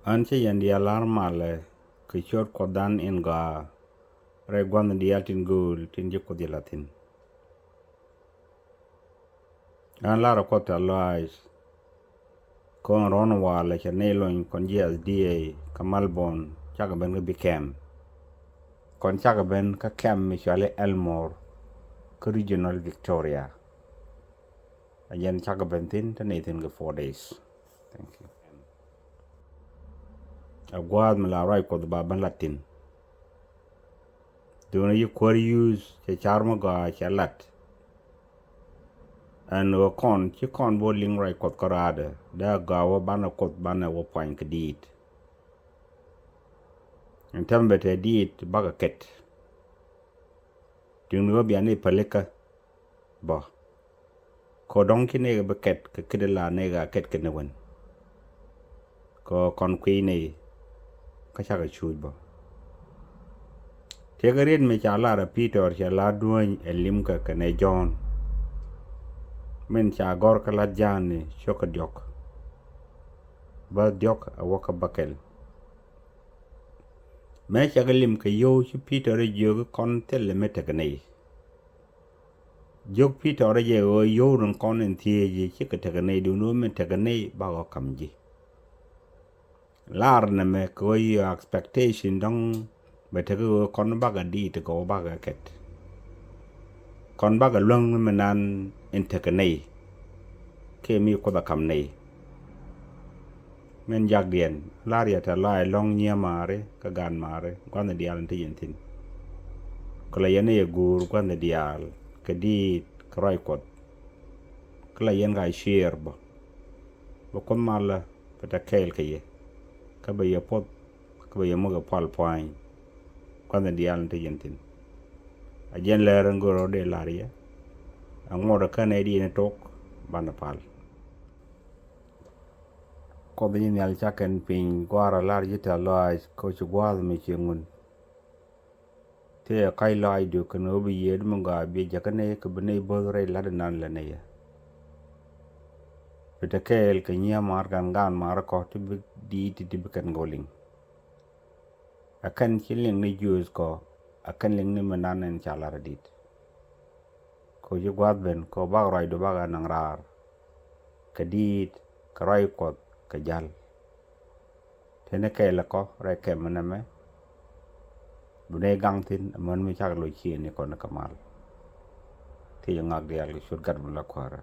Anche yan Diaal male ke short kodan in ga regwan Diaal tin gul tin jiko di latin. An lara kota lois kon ron wala cha nelon kon GSDA ka Melbourne chaka ben ga bikem. Kon chaka ben ka kem mishale Elmore ka regional Victoria. Ayan chaka ben tin tanitin ga 4 days. Thank you. Agwad mala rai kod baban latin. Duna yu kwari use cha charma ga cha lat. And we kon chi kon bo ling rai kod karada da gawa bana kod bana wo point kadit. En tembe te dit baga ket. Duna biane paleka ba. Ko donki nega ba ket ka kidala nega ket kenewen. Ko kon kui ne ka chaka chud ba. Tegarin me cha lara Peter cha la duany elimka kane John. Men cha gor ka la jani shoka diok. Ba diok a waka bakel. Me cha galim ka yo chi Peter yoga kon tele meta kane. Jok Peter yo run kon en thieji chi ka takane du no me takane ba go kamji. Lar na me ko yo expectation dong bete ko kon baga di te ko baga ket. Kon baga long menan intakane ke mi ko da kam nei men jagdien laria ta lai long nya mare ka gan mare kwan Diaal te yentin ko la yene ye gur kwan Diaal ka di kroi kot ko la yen ga share ba kon mala pata kel ke ye ka ba ye pot ka ba ye mo ga pal point kwan Diaal te yentin a jen le ngoro de laria angora kanedi ne tok bana pal ko be ni al chaken pin gwara lar jita lois ko chugwal mi chingun te kai lai du kano bi yed munga bi jakane ko bene bodre ladanan lane ya bitakel ke nya mar gan mar ko to di bikan goling akan chiling ni jus ko akan ling ni mananen chalara dit ko jugwad ben ko bagrai do baga nang rar kadit karai ko kajal tene kayla ko re kemana me bune gang tin man mi chak lo chi ni ko na kamal ti ngak Diaal shur gat bula kwara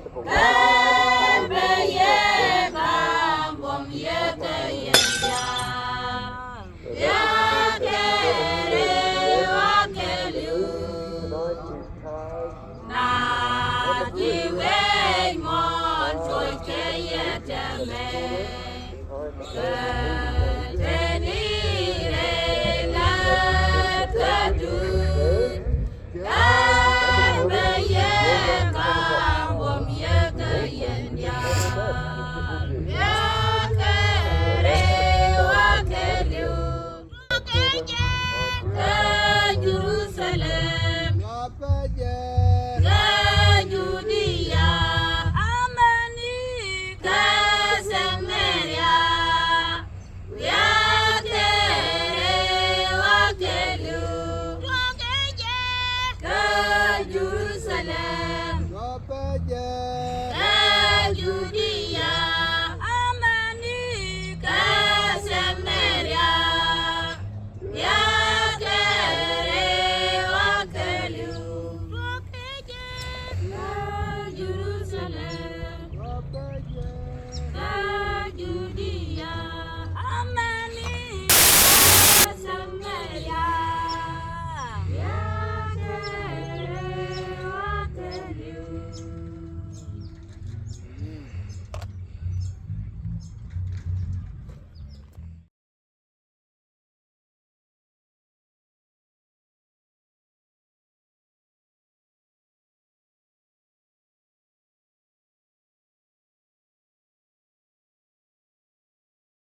wonderful. Tonight is cars.